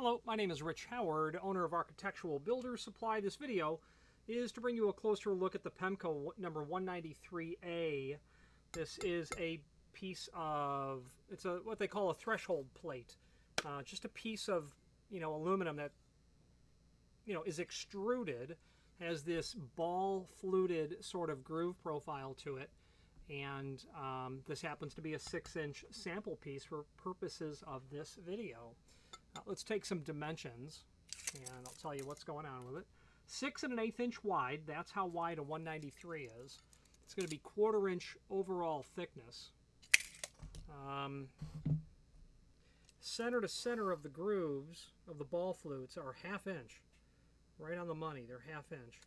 Hello, my name is Rich Howard, owner of Architectural Builders Supply. This video is to bring you a closer look at the Pemko number 193A. This is a piece of, it's what they call a threshold plate. Just a piece of, aluminum that, is extruded, has this ball fluted sort of groove profile to it. And this happens to be a 6-inch sample piece for purposes of this video. Let's take some dimensions, and I'll tell you what's going on with it. 6 1/8 inch wide, that's how wide a 193 is. It's going to be 1/4 inch overall thickness. Center to center of the grooves of the ball flutes are 1/2 inch. Right on the money, they're 1/2 inch.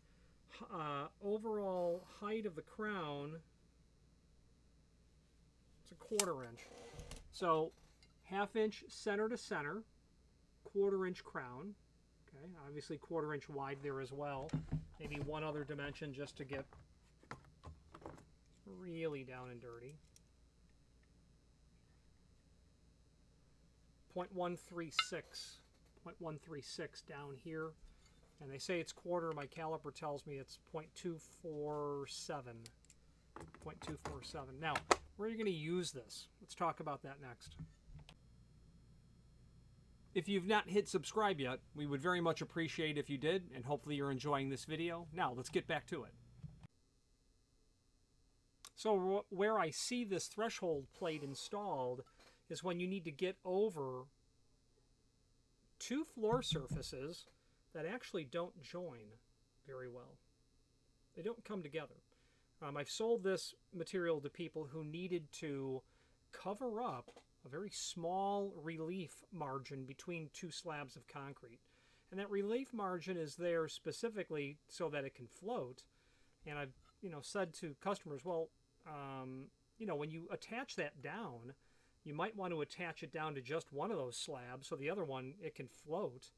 Overall height of the crown, it's a 1/4 inch. So 1/2 inch center to center, 1/4 inch crown. Okay, obviously 1/4 inch wide there as well. Maybe one other dimension just to get really down and dirty. 0.136 down here. And they say it's 1/4. My caliper tells me it's 0.247. 0.247. Now, where are you going to use this? Let's talk about that next. If you've not hit subscribe yet, we would very much appreciate if you did, and hopefully you're enjoying this video. Now, let's get back to it. So where I see this threshold plate installed is when you need to get over two floor surfaces that actually don't join very well. They don't come together. I've sold this material to people who needed to cover up a very small relief margin between two slabs of concrete. And that relief margin is there specifically so that it can float. And I've said to customers, well, when you attach that down, you might want to attach it down to just one of those slabs so the other one, it can float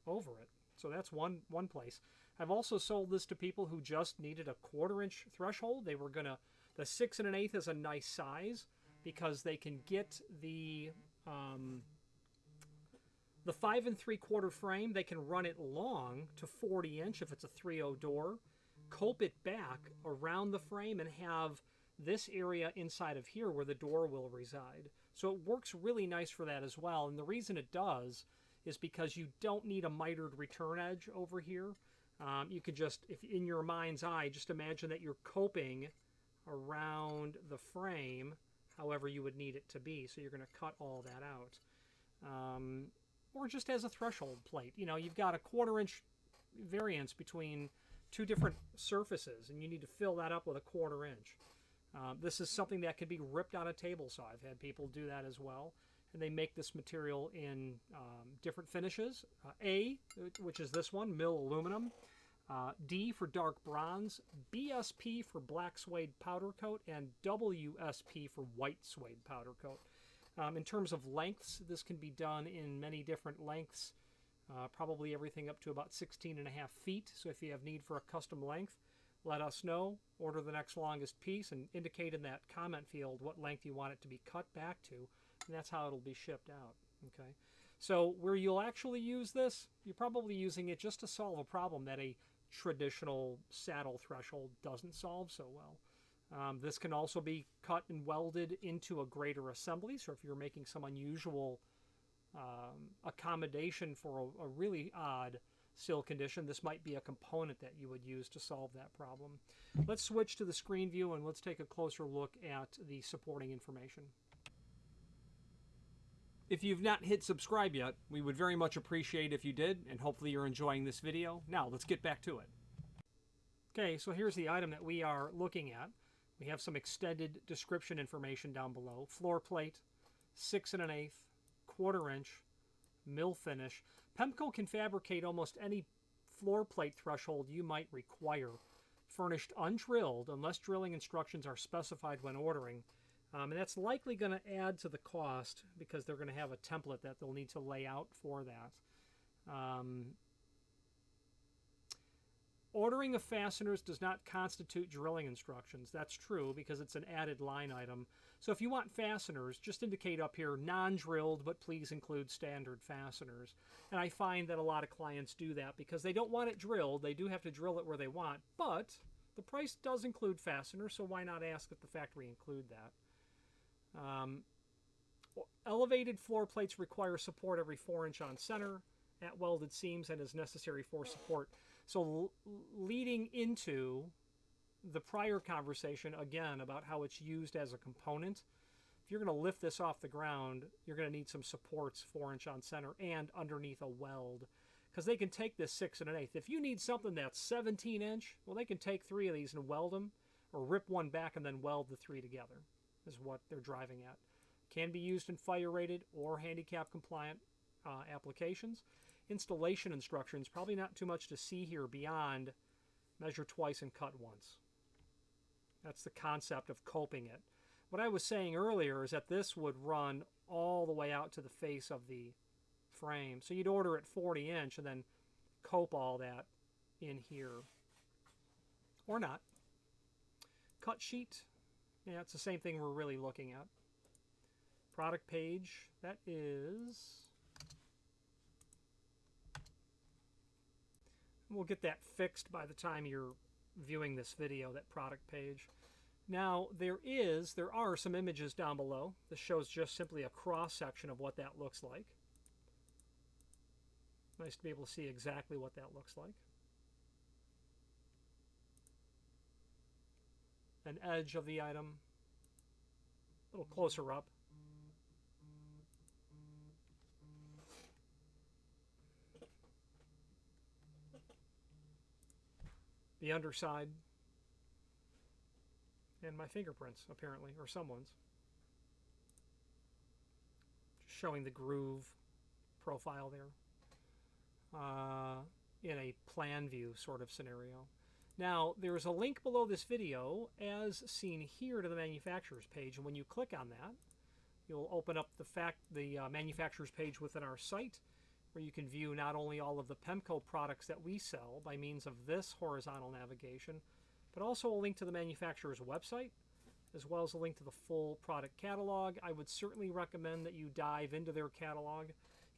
over it. So that's one place. I've also sold this to people who just needed a 1/4 inch threshold. They were the 6 1/8 is a nice size, because they can get the 5 3/4 frame, they can run it long to 40 inch if it's a 3.0 door, cope it back around the frame, and have this area inside of here where the door will reside. So it works really nice for that as well. And the reason it does is because you don't need a mitered return edge over here. You could just, if in your mind's eye, just imagine that you're coping around the frame however you would need it to be. So you're going to cut all that out. Or just as a threshold plate. You've got a 1/4 inch variance between two different surfaces, and you need to fill that up with a 1/4 inch. This is something that can be ripped on a table saw. I've had people do that as well. And they make this material in different finishes. A, which is this one, mill aluminum. D for dark bronze, BSP for black suede powder coat, and WSP for white suede powder coat. In terms of lengths, this can be done in many different lengths, probably everything up to about 16.5 feet. So if you have need for a custom length, let us know. Order the next longest piece and indicate in that comment field what length you want it to be cut back to, and that's how it'll be shipped out. Okay. So where you'll actually use this, you're probably using it just to solve a problem that a traditional saddle threshold doesn't solve so well. This can also be cut and welded into a greater assembly. So if you're making some unusual accommodation for a really odd sill condition, this might be a component that you would use to solve that problem. Let's switch to the screen view and let's take a closer look at the supporting information. If you've not hit subscribe yet, we would very much appreciate if you did, and hopefully you're enjoying this video. Now, let's get back to it. Okay, so here's the item that we are looking at. We have some extended description information down below. Floor plate, 6 1/8, 1/4 inch, mill finish. Pemko can fabricate almost any floor plate threshold you might require, furnished undrilled unless drilling instructions are specified when ordering. And that's likely going to add to the cost because they're going to have a template that they'll need to lay out for that. Ordering of fasteners does not constitute drilling instructions. That's true because it's an added line item. So if you want fasteners, just indicate up here non-drilled, but please include standard fasteners. And I find that a lot of clients do that because they don't want it drilled. They do have to drill it where they want, but the price does include fasteners, so why not ask that the factory include that? Elevated floor plates require support every 4-inch on center at welded seams and is necessary for support. So leading into the prior conversation, again, about how it's used as a component, if you're going to lift this off the ground, you're going to need some supports 4-inch on center and underneath a weld, because they can take this 6 1/8. If you need something that's 17-inch, well, they can take 3 of these and weld them, or rip one back and then weld the 3 together, is what they're driving at. Can be used in fire-rated or handicap-compliant applications. Installation instructions, probably not too much to see here beyond measure twice and cut once. That's the concept of coping it. What I was saying earlier is that this would run all the way out to the face of the frame. So you'd order it 40-inch and then cope all that in here. Or not. Cut sheet. Yeah, it's the same thing we're really looking at. Product page. That is... We'll get that fixed by the time you're viewing this video, that product page. Now, there are some images down below. This shows just simply a cross-section of what that looks like. Nice to be able to see exactly what that looks like. An edge of the item. A little closer up. The underside. And my fingerprints, apparently, or someone's. Just showing the groove profile there. In a plan view sort of scenario. Now, there's a link below this video, as seen here, to the manufacturer's page. And when you click on that, you'll open up the manufacturer's page within our site, where you can view not only all of the Pemko products that we sell by means of this horizontal navigation, but also a link to the manufacturer's website, as well as a link to the full product catalog. I would certainly recommend that you dive into their catalog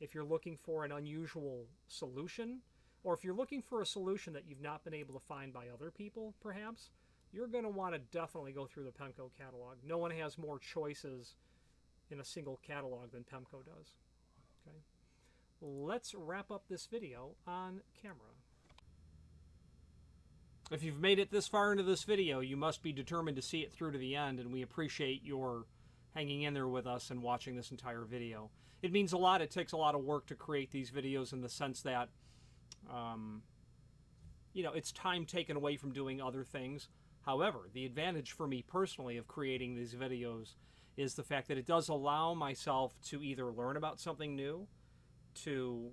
if you're looking for an unusual solution, or if you're looking for a solution that you've not been able to find by other people, perhaps. You're going to want to definitely go through the Pemko catalog. No one has more choices in a single catalog than Pemko does. Okay. Let's wrap up this video on camera. If you've made it this far into this video, you must be determined to see it through to the end, and we appreciate your hanging in there with us and watching this entire video. It means a lot. It takes a lot of work to create these videos in the sense that, you know, it's time taken away from doing other things. However, the advantage for me personally of creating these videos is the fact that it does allow myself to either learn about something new, to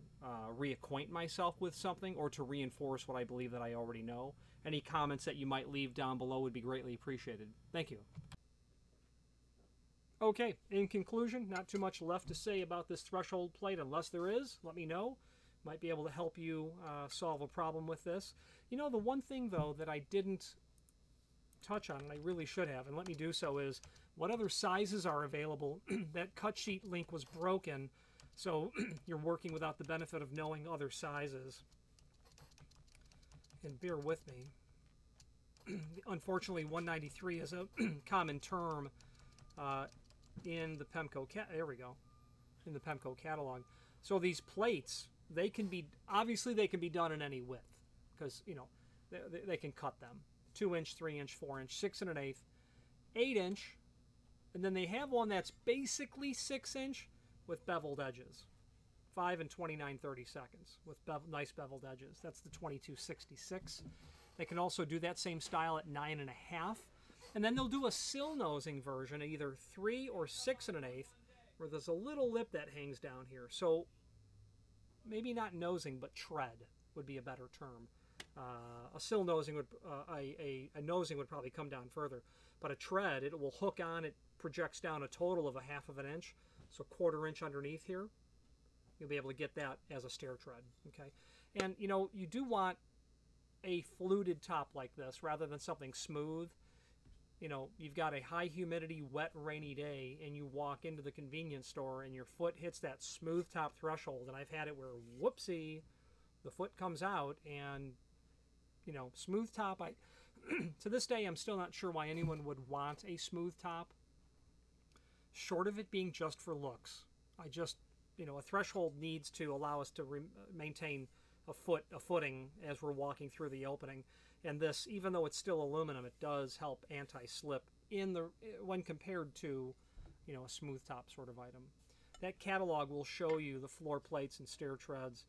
reacquaint myself with something, or to reinforce what I believe that I already know. Any comments that you might leave down below would be greatly appreciated. Thank you. Okay, in conclusion, not too much left to say about this threshold plate. Unless there is, let me know. Might be able to help you solve a problem with this. You know, the one thing, though, that I didn't touch on, and I really should have, and let me do so, is what other sizes are available. That cut sheet link was broken, so you're working without the benefit of knowing other sizes. And bear with me. Unfortunately, 193 is a common term in the Pemko in the Pemko catalog. So these plates, they can be, obviously they can be done in any width, because, you know, they can cut them. 2-inch, 3-inch, 4-inch, 6 1/8, 8-inch, and then they have one that's basically 6-inch with beveled edges. 5 and 29/32 with nice beveled edges. That's the 2266. They can also do that same style at 9 1/2. And then they'll do a sill nosing version, either 3 or 6 1/8, where there's a little lip that hangs down here. So maybe not nosing, but tread would be a better term. A sill nosing would, a nosing would probably come down further, but a tread, it will hook on. It projects down a total of a 1/2 inch, so 1/4 inch underneath here. You'll be able to get that as a stair tread. Okay, and you know, you do want a fluted top like this rather than something smooth. you know, you've got a high humidity, wet, rainy day, and you walk into the convenience store and your foot hits that smooth top threshold, and I've had it where, whoopsie, the foot comes out, and, you know, smooth top, to this day, I'm still not sure why anyone would want a smooth top, short of it being just for looks. You know, a threshold needs to allow us to maintain a footing as we're walking through the opening. And this, even though it's still aluminum, it does help anti-slip when compared to, you know, a smooth top sort of item. That catalog will show you the floor plates and stair treads.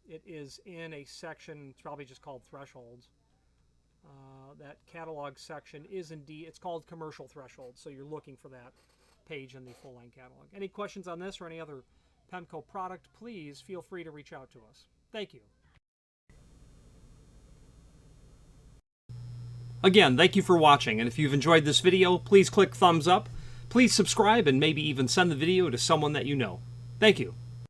It is in a section, it's probably just called thresholds. That catalog section is indeed, it's called commercial thresholds, so you're looking for that page in the full-length catalog. Any questions on this or any other Pemko product, please feel free to reach out to us. Thank you. Again, thank you for watching, and if you've enjoyed this video, please click thumbs up, please subscribe, and maybe even send the video to someone that you know. Thank you.